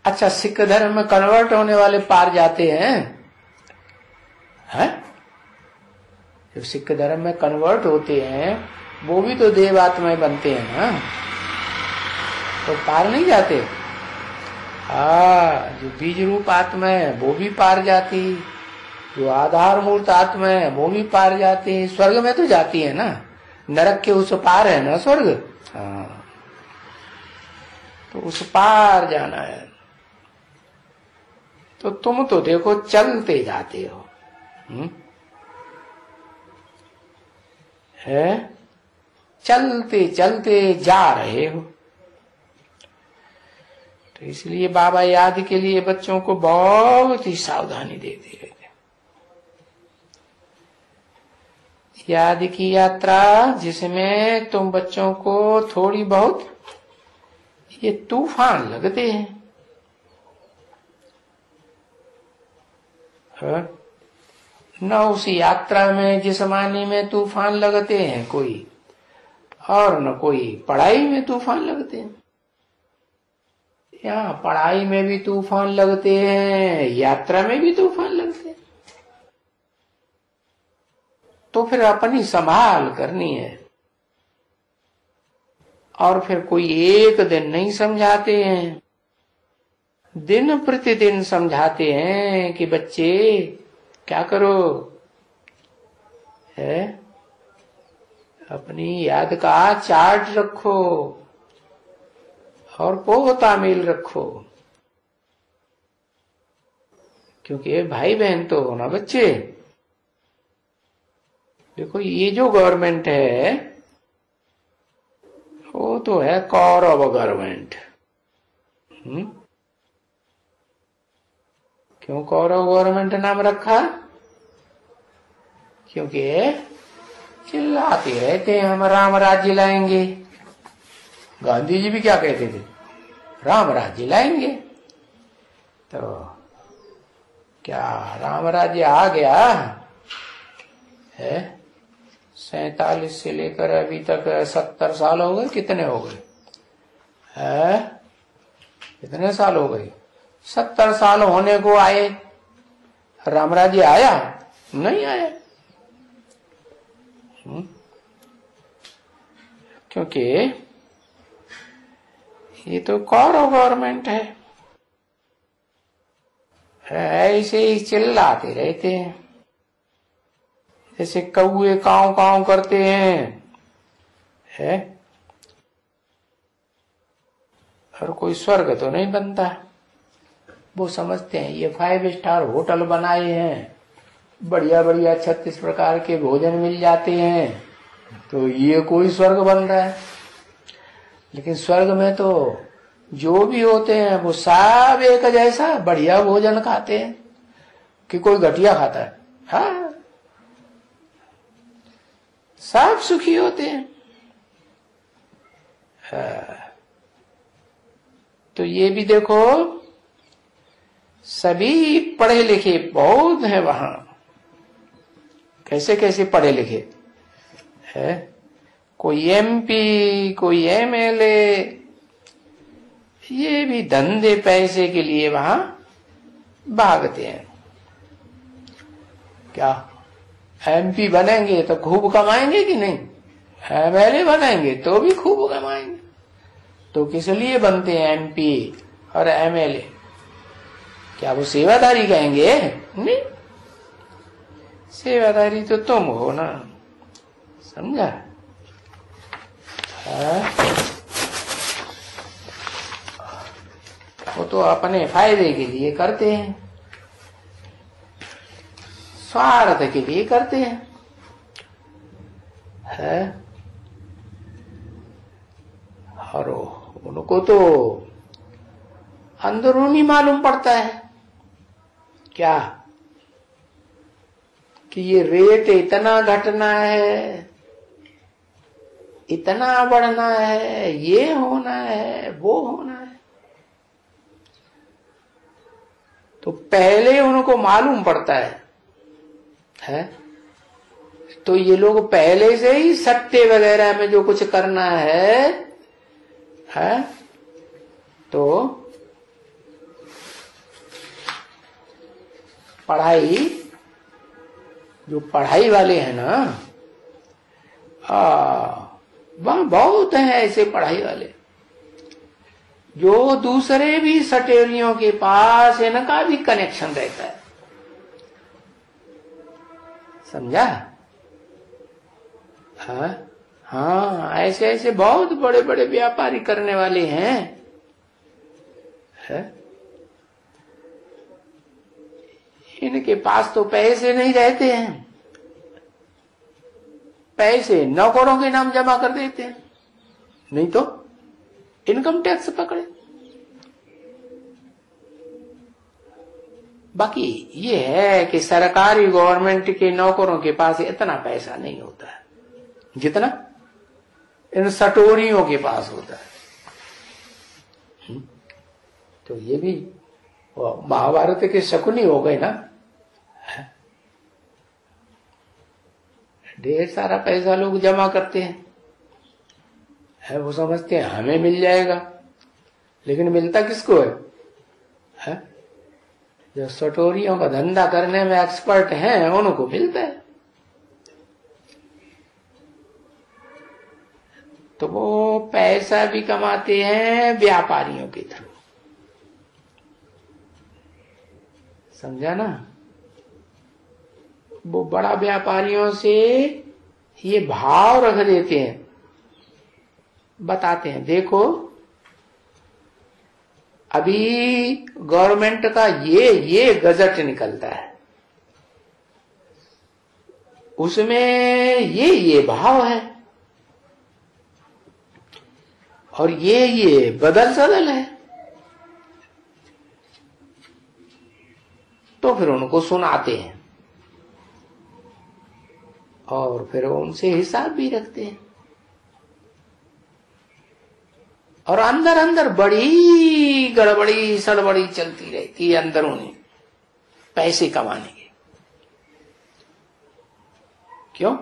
अच्छा, सिख धर्म में कन्वर्ट होने वाले पार जाते हैं, हैं? जब सिख धर्म में कन्वर्ट होते हैं वो भी तो देवात्माएं बनते हैं ना, तो पार नहीं जाते? जो बीज रूप आत्मा है वो भी पार जाती, जो आधार मूर्त आत्मा है वो भी पार जाती। स्वर्ग में तो जाती है ना, नरक के उस पार है ना स्वर्ग। हाँ, तो उस पार जाना है। तो तुम तो देखो चलते जाते हो, है? चलते चलते जा रहे हो। तो इसलिए बाबा याद के लिए बच्चों को बहुत ही सावधानी देते रहते। याद की यात्रा जिसमें तुम बच्चों को थोड़ी बहुत ये तूफान लगते हैं, न उस यात्रा में जिस्मानी में तूफान लगते हैं कोई, और न कोई पढ़ाई में तूफान लगते हैं। यहाँ पढ़ाई में भी तूफान लगते हैं, यात्रा में भी तूफान लगते हैं। तो फिर अपनी संभाल करनी है। और फिर कोई एक दिन नहीं समझाते हैं, दिन प्रतिदिन समझाते हैं कि बच्चे क्या करो है, अपनी याद का चार्ट रखो और को तामील रखो, क्योंकि भाई बहन तो हो ना बच्चे। देखो ये जो गवर्नमेंट है वो तो है कौरव गवर्नमेंट। क्यों कौरव गवर्नमेंट नाम रखा? क्योंकि चिल्लाते रहते हैं हम राम राज्य लाएंगे। गांधी जी भी क्या कहते थे? राम राज्य लाएंगे। तो क्या राम राज्य आ गया है? 47 से लेकर अभी तक 70 साल हो गए। कितने हो गए? कितने साल हो गए? 70 साल होने को आए, राम राज्य आया? नहीं आया। क्योंकि ये तो कौरव गवर्नमेंट है। ऐसे ही चिल्लाते रहते हैं, जैसे कौए काव काव करते हैं है? और कोई स्वर्ग तो नहीं बनता। वो समझते हैं ये 5 स्टार होटल बनाए हैं, बढ़िया बढ़िया 36 प्रकार के भोजन मिल जाते हैं, तो ये कोई स्वर्ग बन रहा है। लेकिन स्वर्ग में तो जो भी होते हैं वो सब एक जैसा बढ़िया भोजन खाते हैं कि कोई घटिया खाता है। हाँ, सब सुखी होते हैं। हाँ। तो ये भी देखो, सभी पढ़े लिखे बहुत हैं वहां। कैसे कैसे पढ़े लिखे है? कोई MP, कोई MLA, ये भी धंधे पैसे के लिए वहां भागते हैं। क्या MP बनेंगे तो खूब कमाएंगे कि नहीं? MLA बनेंगे तो भी खूब कमाएंगे। तो किस लिए बनते हैं MP और MLA? क्या वो सेवादारी कहेंगे? नहीं, सेवादारी तो तुम हो ना, समझा? वो तो अपने फायदे के लिए करते हैं, स्वार्थ के लिए करते हैं है? और उनको तो अंदरूनी मालूम पड़ता है क्या कि ये रेट इतना घटना है, इतना बढ़ना है, ये होना है, वो होना है। तो पहले उनको मालूम पड़ता है? तो ये लोग पहले से ही सट्टे वगैरह में जो कुछ करना है तो पढ़ाई, जो पढ़ाई वाले हैं ना, वहां बहुत हैं ऐसे पढ़ाई वाले जो दूसरे भी सटेरियों के पास इनका भी कनेक्शन रहता है। समझा? हाँ, ऐसे ऐसे बहुत बड़े बड़े व्यापारी करने वाले हैं है? इनके पास तो पैसे नहीं रहते हैं, पैसे नौकरों के नाम जमा कर देते हैं, नहीं तो इनकम टैक्स पकड़े। बाकी ये है कि सरकारी गवर्नमेंट के नौकरों के पास इतना पैसा नहीं होता है जितना इन सटोरियों के पास होता है। तो ये भी महाभारत के शकुनी हो गए ना। ढेर सारा पैसा लोग जमा करते हैं है। वो समझते हैं हमें मिल जाएगा, लेकिन मिलता किसको है? जो सटोरियों का धंधा करने में एक्सपर्ट हैं उनको मिलता है। तो वो पैसा भी कमाते हैं व्यापारियों के थ्रू, समझा ना? वो बड़ा व्यापारियों से ये भाव रख देते हैं, बताते हैं देखो अभी गवर्नमेंट का ये गजट निकलता है, उसमें ये भाव है और ये बदल सदल है। तो फिर उनको सुनाते हैं और फिर उनसे हिसाब भी रखते हैं। और अंदर अंदर बड़ी गड़बड़ी सड़बड़ी चलती रहती है अंदरूनी पैसे कमाने की। क्यों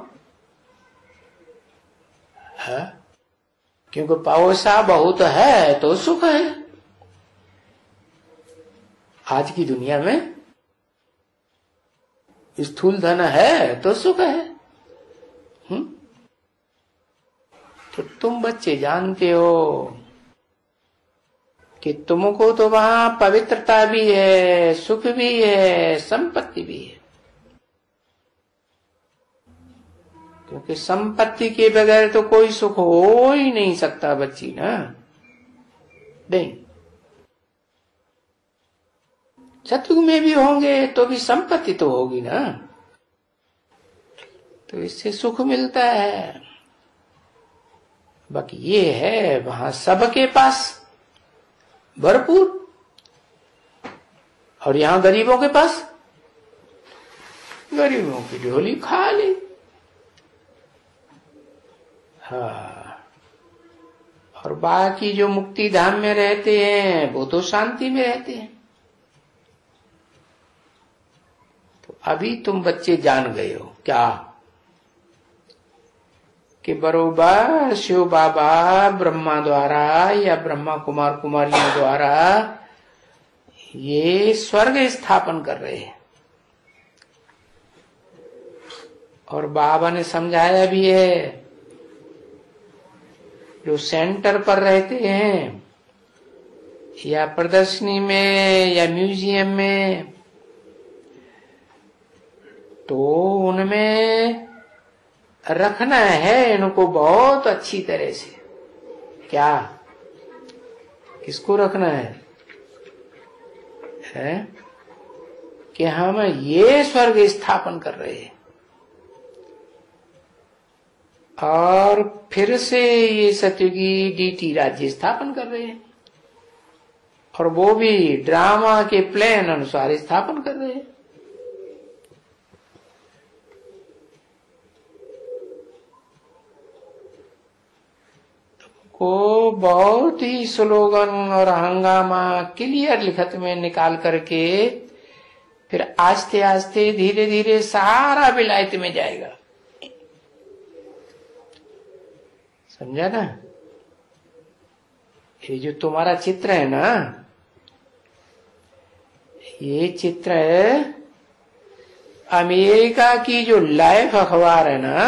है? क्योंकि पैसा बहुत है तो सुख है। आज की दुनिया में स्थूल धन है तो सुख है। तो तुम बच्चे जानते हो कि तुमको तो वहां पवित्रता भी है, सुख भी है, संपत्ति भी है। क्योंकि संपत्ति के बगैर तो कोई सुख हो ही नहीं सकता बच्ची ना। नहीं, सतयुग में भी होंगे तो भी संपत्ति तो होगी ना, तो इससे सुख मिलता है। बाकी ये है वहां सबके पास भरपूर और यहां गरीबों के पास गरीबों की झोली खाली। हाँ, और बाकी जो मुक्ति धाम में रहते हैं वो तो शांति में रहते हैं। तो अभी तुम बच्चे जान गए हो क्या कि बरोबर शिव बाबा ब्रह्मा द्वारा या ब्रह्मा कुमार कुमारियों द्वारा ये स्वर्ग स्थापन कर रहे हैं। और बाबा ने समझाया भी है, जो सेंटर पर रहते हैं या प्रदर्शनी में या म्यूजियम में, तो उनमें रखना है इनको बहुत अच्छी तरह से। क्या किसको रखना है कि हम ये स्वर्ग स्थापन कर रहे हैं और फिर से ये सतयुगी डीटी राज्य स्थापन कर रहे हैं, और वो भी ड्रामा के प्लान अनुसार स्थापन कर रहे हैं। को बहुत ही स्लोगन और हंगामा क्लियर लिखत में निकाल करके फिर आस्ते आस्ते धीरे धीरे सारा विलायत में जाएगा। समझा ना? ये जो तुम्हारा चित्र है ना, ये चित्र है अमेरिका की जो लाइफ अखबार है ना,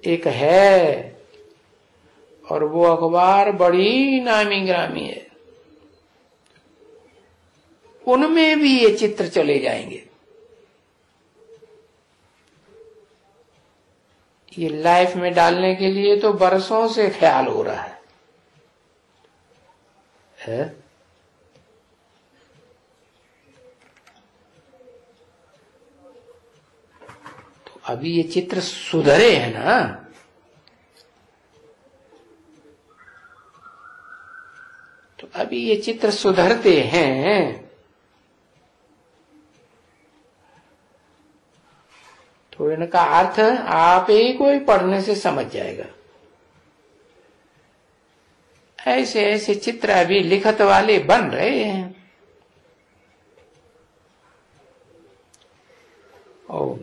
एक है, और वो अखबार बड़ी नामी ग्रामी है। उनमें भी ये चित्र चले जाएंगे। ये लाइफ में डालने के लिए तो बरसों से ख्याल हो रहा है? तो अभी ये चित्र सुधरे है ना, तो अभी ये चित्र सुधरते हैं, तो इनका अर्थ आप ही कोई पढ़ने से समझ जाएगा। ऐसे ऐसे चित्र अभी लिखत वाले बन रहे हैं। ओम